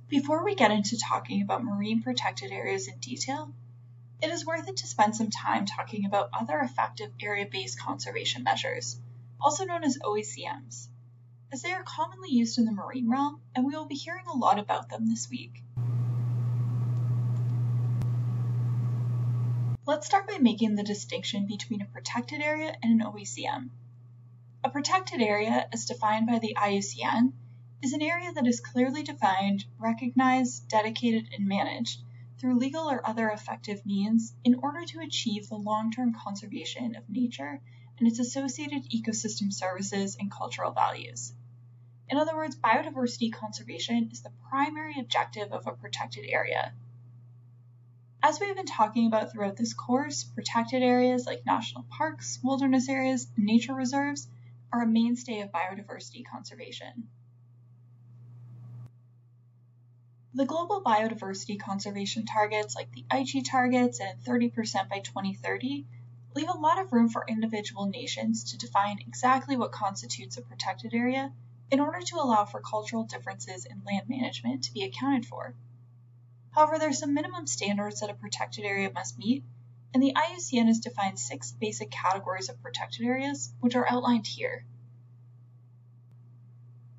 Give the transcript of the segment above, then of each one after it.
Before we get into talking about marine protected areas in detail, it is worth it to spend some time talking about other effective area-based conservation measures, also known as OACMs, as they are commonly used in the marine realm, and we will be hearing a lot about them this week. Let's start by making the distinction between a protected area and an OACM. A protected area, as defined by the IUCN, is an area that is clearly defined, recognized, dedicated, and managed through legal or other effective means in order to achieve the long-term conservation of nature and its associated ecosystem services and cultural values. In other words, biodiversity conservation is the primary objective of a protected area. As we have been talking about throughout this course, protected areas like national parks, wilderness areas, and nature reserves are a mainstay of biodiversity conservation. The global biodiversity conservation targets like the Aichi targets and 30% by 2030 leave a lot of room for individual nations to define exactly what constitutes a protected area in order to allow for cultural differences in land management to be accounted for. However, there are some minimum standards that a protected area must meet, and the IUCN has defined 6 basic categories of protected areas, which are outlined here.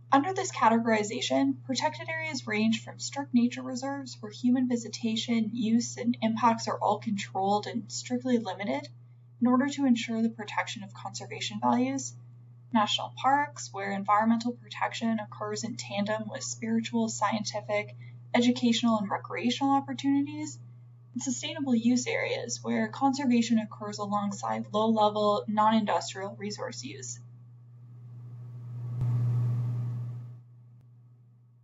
Under this categorization, protected areas range from strict nature reserves where human visitation, use, and impacts are all controlled and strictly limited in order to ensure the protection of conservation values, national parks where environmental protection occurs in tandem with spiritual, scientific, educational, and recreational opportunities, and sustainable use areas where conservation occurs alongside low-level, non-industrial resource use.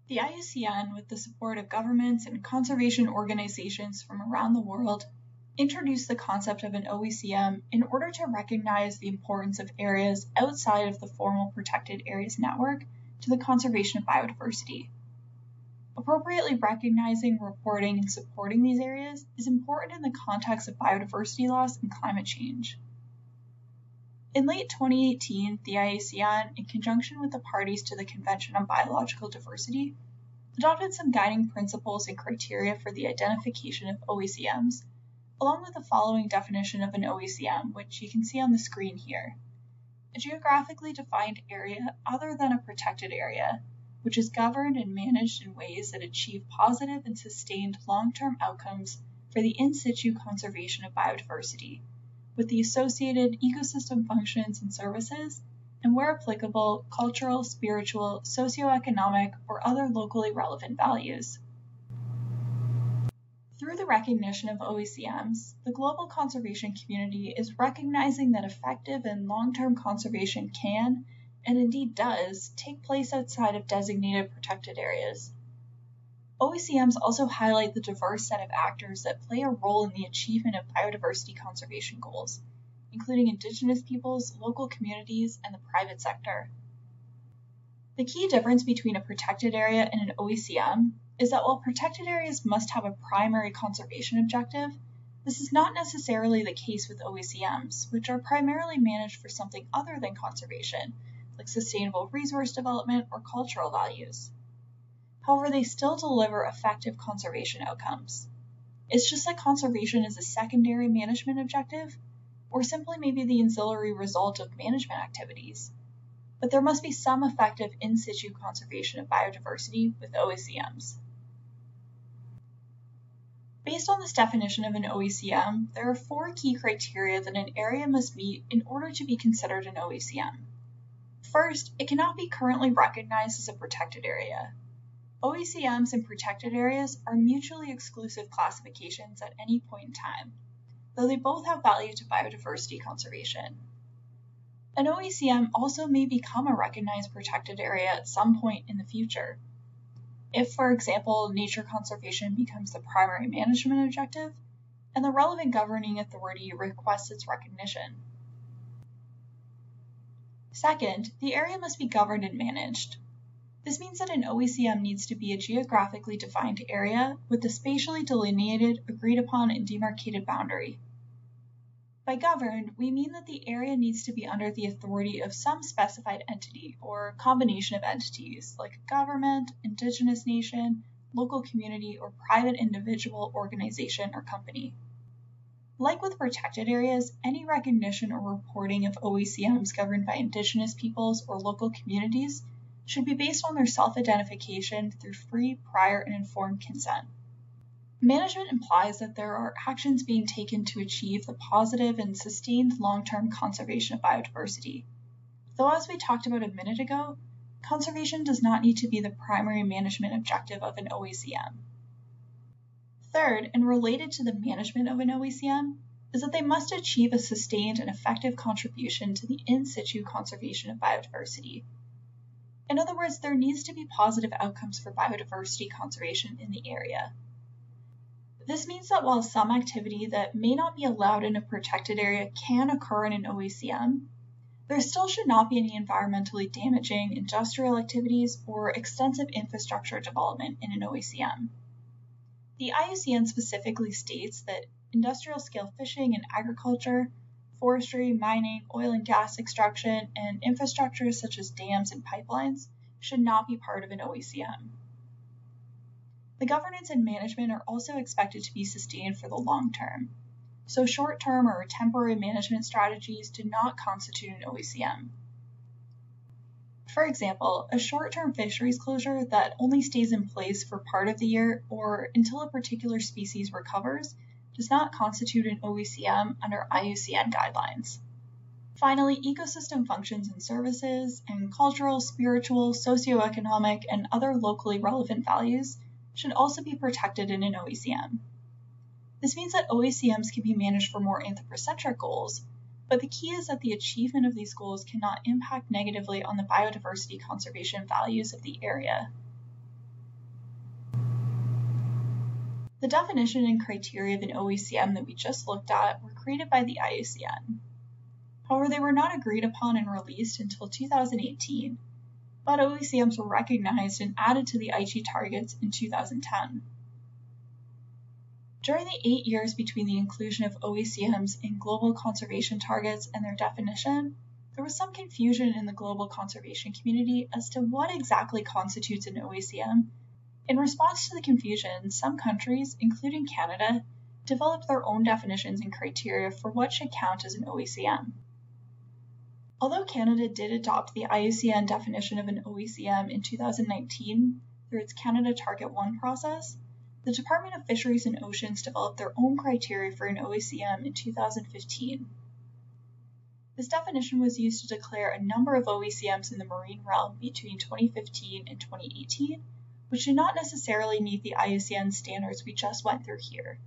The IUCN, with the support of governments and conservation organizations from around the world, introduced the concept of an OACM in order to recognize the importance of areas outside of the formal protected areas network to the conservation of biodiversity. Appropriately recognizing, reporting, and supporting these areas is important in the context of biodiversity loss and climate change. In late 2018, the IUCN, in conjunction with the parties to the Convention on Biological Diversity, adopted some guiding principles and criteria for the identification of OACMs, along with the following definition of an OACM, which you can see on the screen here. A geographically defined area other than a protected area, which is governed and managed in ways that achieve positive and sustained long-term outcomes for the in situ conservation of biodiversity, with the associated ecosystem functions and services, and where applicable, cultural, spiritual, socioeconomic, or other locally relevant values. Through the recognition of OACMs, the global conservation community is recognizing that effective and long-term conservation can, and indeed does, take place outside of designated protected areas. OACMs also highlight the diverse set of actors that play a role in the achievement of biodiversity conservation goals, including Indigenous peoples, local communities, and the private sector. The key difference between a protected area and an OACM is that while protected areas must have a primary conservation objective, this is not necessarily the case with OACMs, which are primarily managed for something other than conservation, like sustainable resource development or cultural values. However, they still deliver effective conservation outcomes. It's just that conservation is a secondary management objective, or simply maybe the ancillary result of management activities. But there must be some effective in situ conservation of biodiversity with OACMs. Based on this definition of an OACM, there are 4 key criteria that an area must meet in order to be considered an OACM. First, it cannot be currently recognized as a protected area. OACMs and protected areas are mutually exclusive classifications at any point in time, though they both have value to biodiversity conservation. An OACM also may become a recognized protected area at some point in the future. If, for example, nature conservation becomes the primary management objective, and the relevant governing authority requests its recognition. Second, the area must be governed and managed. This means that an OACM needs to be a geographically defined area with a spatially delineated, agreed upon, and demarcated boundary. By governed, we mean that the area needs to be under the authority of some specified entity or combination of entities like a government, indigenous nation, local community, or private individual, organization, or company. Like with protected areas, any recognition or reporting of OECMs governed by Indigenous peoples or local communities should be based on their self-identification through free, prior, and informed consent. Management implies that there are actions being taken to achieve the positive and sustained long-term conservation of biodiversity. Though, as we talked about a minute ago, conservation does not need to be the primary management objective of an OECM. Third, and related to the management of an OECM, is that they must achieve a sustained and effective contribution to the in situ conservation of biodiversity. In other words, there needs to be positive outcomes for biodiversity conservation in the area. This means that while some activity that may not be allowed in a protected area can occur in an OECM, there still should not be any environmentally damaging industrial activities or extensive infrastructure development in an OECM. The IUCN specifically states that industrial-scale fishing and agriculture, forestry, mining, oil and gas extraction, and infrastructure such as dams and pipelines should not be part of an OECM. The governance and management are also expected to be sustained for the long term, so short-term or temporary management strategies do not constitute an OECM. For example, a short-term fisheries closure that only stays in place for part of the year or until a particular species recovers does not constitute an OECM under IUCN guidelines. Finally, ecosystem functions and services, and cultural, spiritual, socioeconomic, and other locally relevant values should also be protected in an OECM. This means that OECMs can be managed for more anthropocentric goals, but the key is that the achievement of these goals cannot impact negatively on the biodiversity conservation values of the area. The definition and criteria of an OECM that we just looked at were created by the IUCN. However, they were not agreed upon and released until 2018, but OECMs were recognized and added to the Aichi targets in 2010. During the 8 years between the inclusion of OECMs in global conservation targets and their definition, there was some confusion in the global conservation community as to what exactly constitutes an OECM. In response to the confusion, some countries, including Canada, developed their own definitions and criteria for what should count as an OECM. Although Canada did adopt the IUCN definition of an OECM in 2019 through its Canada Target 1 process, the Department of Fisheries and Oceans developed their own criteria for an OECM in 2015. This definition was used to declare a number of OECMs in the marine realm between 2015 and 2018, which did not necessarily meet the IUCN standards we just went through here.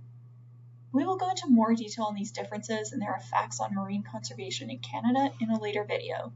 We will go into more detail on these differences and their effects on marine conservation in Canada in a later video.